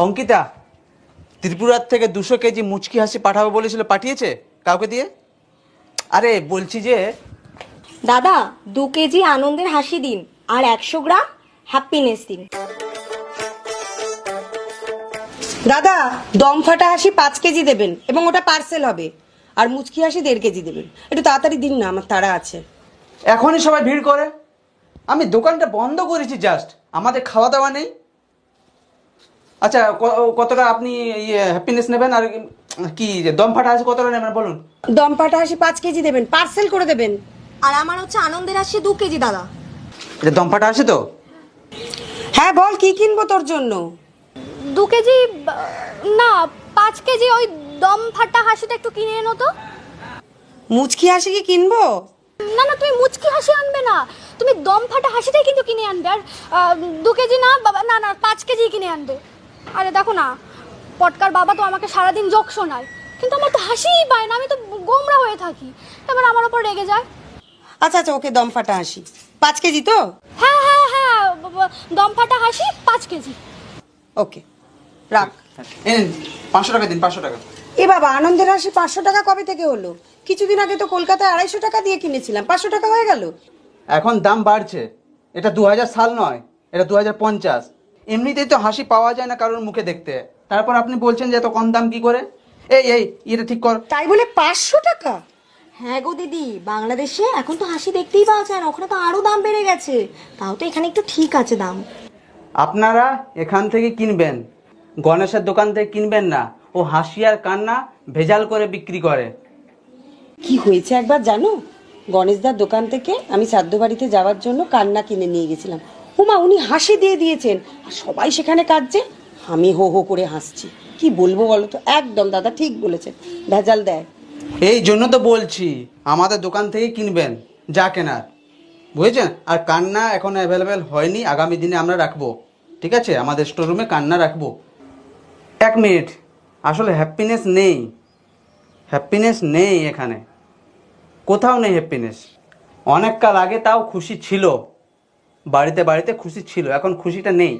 অঙ্কিতা ত্রিপুরার থেকে 200 কেজি মুচকি হাসি পাঠাবো বলেছিল, পাঠিয়েছে কাউকে দিয়ে? আরে বলছি যে দাদা 2 কেজি আনন্দের হাসি দিন আর 100 গ্রাম হ্যাপিনেস দিন। দাদা দম ফাটা হাসি 5 কেজি দেবেন এবং ওটা পার্সেল হবে। আর মুচকি হাসি 1.5 কেজি দেবেন। একটু তাড়াতাড়ি দিন না, আমার তাড়া আছে। এখনই সবাই ভিড় করে। আমি দোকানটা বন্ধ করেছি জাস্ট, আমাদের খাওয়া দাওয়া নেই। আচ্ছা কতটা আপনি হ্যাপিনেস নেবেন আর কি দম ফাটা হাসি কতটা নেবেন বলুন? দম ফাটা হাসি 5 কেজি দেবেন, পার্সেল করে দেবেন। আর আমার হচ্ছে আনন্দের হাসি 2 কেজি দাদা। এটা দম ফাটা হাসি তো? হ্যাঁ বল, কি কিনবো তোর জন্য? 2 কেজি না, 5 কেজি ওই দম ফাটা হাসিটা একটু কিনে এনো তো। মুচকি হাসি কি কিনবো? না না, তুমি মুচকি হাসি আনবে না, তুমি দম ফাটা হাসিটাই কিন্তু কিনে আনবে। আর 2 কেজি না বাবা, না না 5 কেজি কিনে আনবে। আরে দেখো না, পটকার বাবা তো আমাকে সারাদিন জোক শোনায়, কিন্তু আমার তো হাসিই পায় না, আমি তো গোমরা হয়ে থাকি। এবার আমার ওপর রেগে যায়। আচ্ছা আচ্ছা, ওকে দম ফাটা হাসি 5 কেজি তো? হ্যাঁ হ্যাঁ হ্যাঁ, দম ফাটা হাসি 5 কেজি। ওকে রাখ। এই 500 টাকা দিন, 500 টাকা। এ বাবা, আনন্দের হাসি 500 টাকা কবে থেকে হলো? কিছুদিন আগে তো কলকাতায় 250 টাকা দিয়ে কিনেছিলাম, 500 টাকা হয়ে গেল। এখন দাম বাড়ছে। এটা 2000 সাল নয়, এটা 2050। এমনিতেই তো হাসি পাওয়া যায় না কারোর মুখে দেখতে, তারপর আপনি বলছেন যে এত কম দাম কি করে? এই এই এটা ঠিক কর। তাই বলে 500 টাকা? হ্যাঁ গো দিদি, বাংলাদেশে এখন তো হাসি দেখতেই পাওয়া যায় না, ওখানে তো আরো দাম বেড়ে গেছে। তাও তো এখানে একটু ঠিক আছে দাম। আপনারা এখান থেকে কিনবেন, গণেশের দোকান থেকে কিনবেন না। ও হাসি আর কান্না ভেজাল করে বিক্রি করে। কি হয়েছে একবার জানো? গণেশদার দোকান থেকে আমি শ্রাদ্ধ বাড়িতে যাওয়ার জন্য কান্না কিনে নিয়ে গেছিলাম। হুমা, উনি হাসি দিয়ে দিয়েছেন আর সবাই সেখানে কাঁদছে, আমি হো হো করে হাসছি। কি বলবো বলো তো? একদম দাদা ঠিক বলেছেন, ভেজাল দেয়। এই জন্য তো বলছি আমাদের দোকান থেকে কিনবেন যা কেনার, বুঝেছেন? আর কান্না এখন অ্যাভেলেবেল হয়নি, আগামী দিনে আমরা রাখবো, ঠিক আছে? আমাদের স্টোররুমে কান্না রাখবো। 1 মিনিট, আসলে হ্যাপিনেস নেই, হ্যাপিনেস নেই এখানে, কোথাও নেই হ্যাপিনেস। অনেক কাল আগে তাও খুশি ছিল, বাড়িতে বাড়িতে খুশি ছিল, এখন খুশিটা নেই।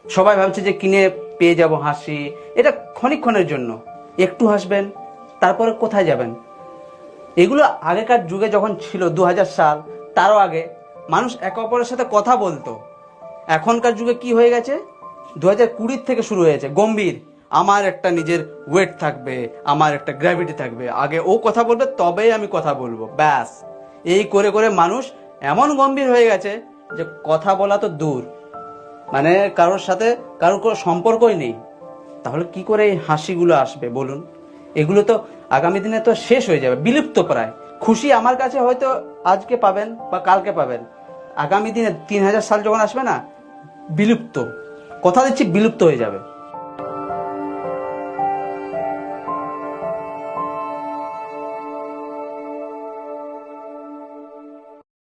সবাই ভাবছে যে কিনে পেয়ে যাব হাসি, এটা ক্ষণিকক্ষণের জন্য। একটু হাসবেন, তারপরে কোথায় যাবেন? এগুলো আগেকার যুগে যখন ছিল 2000 সাল, তারও আগে মানুষ একে অপরের সাথে কথা বলতো। এখনকার যুগে কি হয়ে গেছে, 2020 থেকে শুরু হয়েছে গম্ভীর। আমার একটা নিজের ওয়েট থাকবে, আমার একটা গ্র্যাভিটি থাকবে, আগে ও কথা বলবে তবেই আমি কথা বলবো, ব্যাস। এই করে করে মানুষ এমন গম্ভীর হয়ে গেছে যে কথা বলা তো দূর, মানে কারোর সাথে কারোর কোনো সম্পর্কই নেই। তাহলে কি করে এই হাসিগুলো আসবে বলুন? এগুলো তো আগামী দিনে তো শেষ হয়ে যাবে, বিলুপ্ত প্রায়। খুশি আমার কাছে হয়তো আজকে পাবেন বা কালকে পাবেন, আগামী দিনে 3000 সাল যখন আসবে না, বিলুপ্ত, কথা দিচ্ছি বিলুপ্ত হয়ে যাবে।